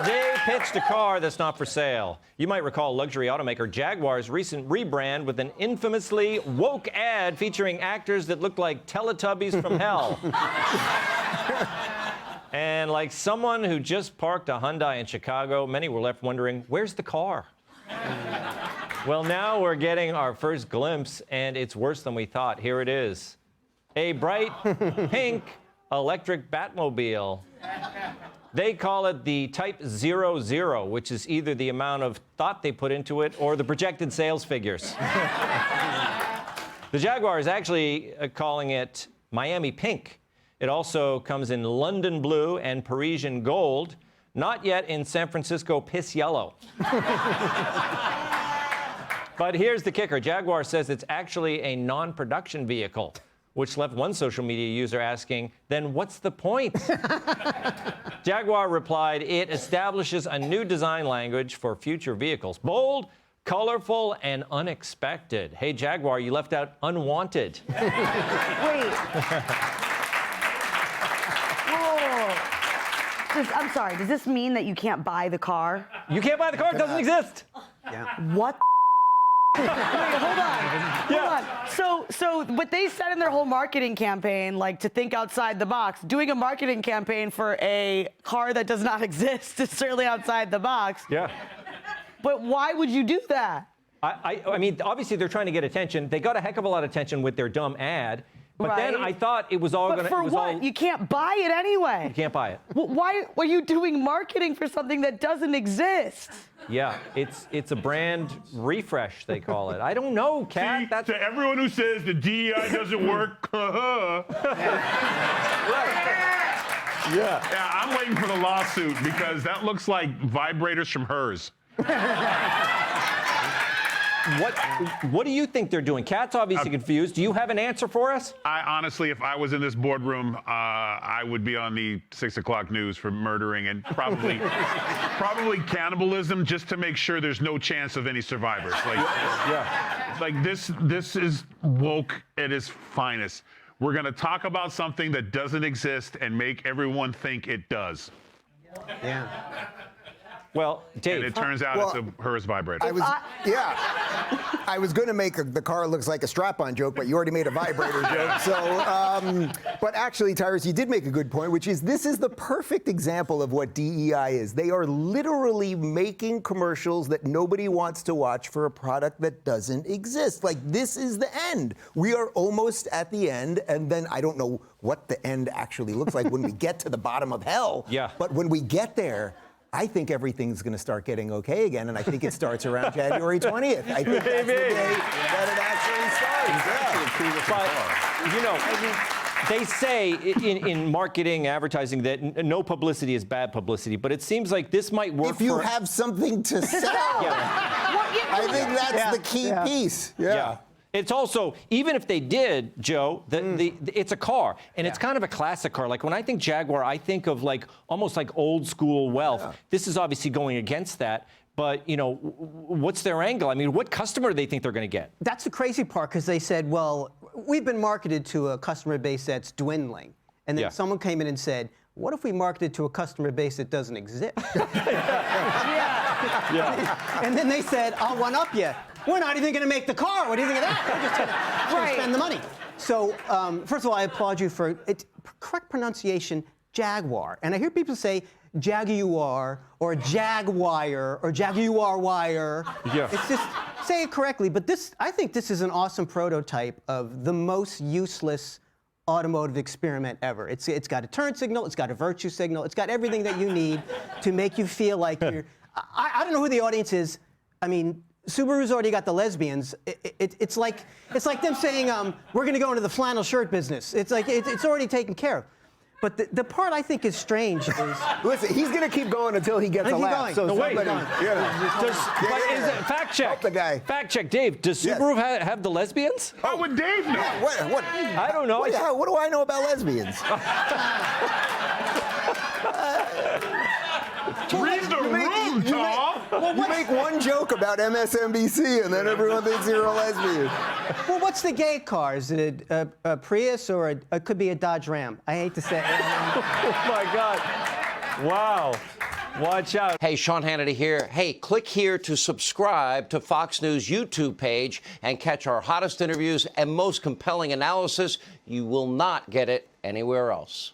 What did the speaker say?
They pitched a car that's not for sale. You might recall luxury automaker Jaguar's recent rebrand with an infamously woke ad featuring actors that look like Teletubbies from hell. And like someone who just parked a Hyundai in Chicago, many were left wondering, where's the car? Well, now we're getting our first glimpse, and it's worse than we thought. Here it is. A bright pink electric Batmobile. They call it the Type 00, which is either the amount of thought they put into it or the projected sales figures. The Jaguar is actually calling it Miami Pink. It also comes in London Blue and Parisian Gold, not yet in San Francisco Piss Yellow. But here's the kicker. Jaguar says it's actually a non-production vehicle, which left one social media user asking, then what's the point? Jaguar replied, it establishes a new design language for future vehicles. Bold, colorful, and unexpected. Hey, Jaguar, you left out unwanted. Wait. I'm sorry, does this mean that you can't buy the car? You can't buy the car, it doesn't exist. Yeah. What? Wait, hold on. So what they said in their whole marketing campaign, like to think outside the box, doing a marketing campaign for a car that does not exist is certainly outside the box. Yeah. But why would you do that? I mean, obviously they're trying to get attention. They got a heck of a lot of attention with their dumb ad. But then I thought it was all going to... But for what? You can't buy it anyway. You can't buy it. Well, why are you doing marketing for something that doesn't exist? Yeah, it's a brand refresh, they call it. I don't know, Kat. That's... To everyone who says the DEI doesn't work, right. Yeah, I'm waiting for the lawsuit because that looks like vibrators from hers. What do you think they're doing? Kat's obviously confused. Do you have an answer for us? I honestly, if I was in this boardroom, I would be on the 6 o'clock news for murdering and probably cannibalism just to make sure there's no chance of any survivors. Like this is woke at its finest. We're gonna talk about something that doesn't exist and make everyone think it does. Yeah. Well, Dave. And it turns out it's a hers vibrator. I was going to make the car looks like a strap-on joke, but you already made a vibrator joke. So, but actually, Tyrus, you did make a good point, which is this is the perfect example of what DEI is. They are literally making commercials that nobody wants to watch for a product that doesn't exist. Like, this is the end. We are almost at the end, and then I don't know what the end actually looks like when we get to the bottom of hell. Yeah. But when we get there, I think everything's going to start getting okay again, and I think it starts around January 20th. I think that's the day that it actually starts. But, you know, they say in marketing, advertising, that no publicity is bad publicity, but it seems like this might work if you have something to sell. I think that's the key piece. Yeah. It's also, even if they did, Joe, it's a car, and it's kind of a classic car. Like, when I think Jaguar, I think of, like, almost like old school wealth. Yeah. This is obviously going against that, but, you know, what's their angle? I mean, what customer do they think they're going to get? That's the crazy part, because they said, well, we've been marketed to a customer base that's dwindling. And then someone came in and said, what if we marketed to a customer base that doesn't exist? And then they said, I'll one-up you. We're not even going to make the car. What do you think of that? We're just going to spend the money. So, first of all, I applaud you for correct pronunciation, Jaguar. And I hear people say Jaguar or Jaguar or Jaguar wire. Yeah. It's just, say it correctly. But I think this is an awesome prototype of the most useless automotive experiment ever. It's got a turn signal, it's got a virtue signal, it's got everything that you need to make you feel like you're... I don't know who the audience is. I mean, Subaru's already got the lesbians. It's like them saying, we're going to go into the flannel shirt business. It's like, it's already taken care of. But the part I think is strange is... Listen, he's going to keep going until he gets a laugh. So fact check. Help the guy. Fact check. Dave, does Subaru have the lesbians? How would Dave know? What? I don't know. What do I know about lesbians? Read the room, Tom. You make one joke about MSNBC, and then everyone thinks you're a lesbian. Well, what's the gay car? Is it a Prius or it could be a Dodge Ram? I hate to say it. Oh, my God. Wow. Watch out. Hey, Sean Hannity here. Hey, click here to subscribe to Fox News YouTube page and catch our hottest interviews and most compelling analysis. You will not get it anywhere else.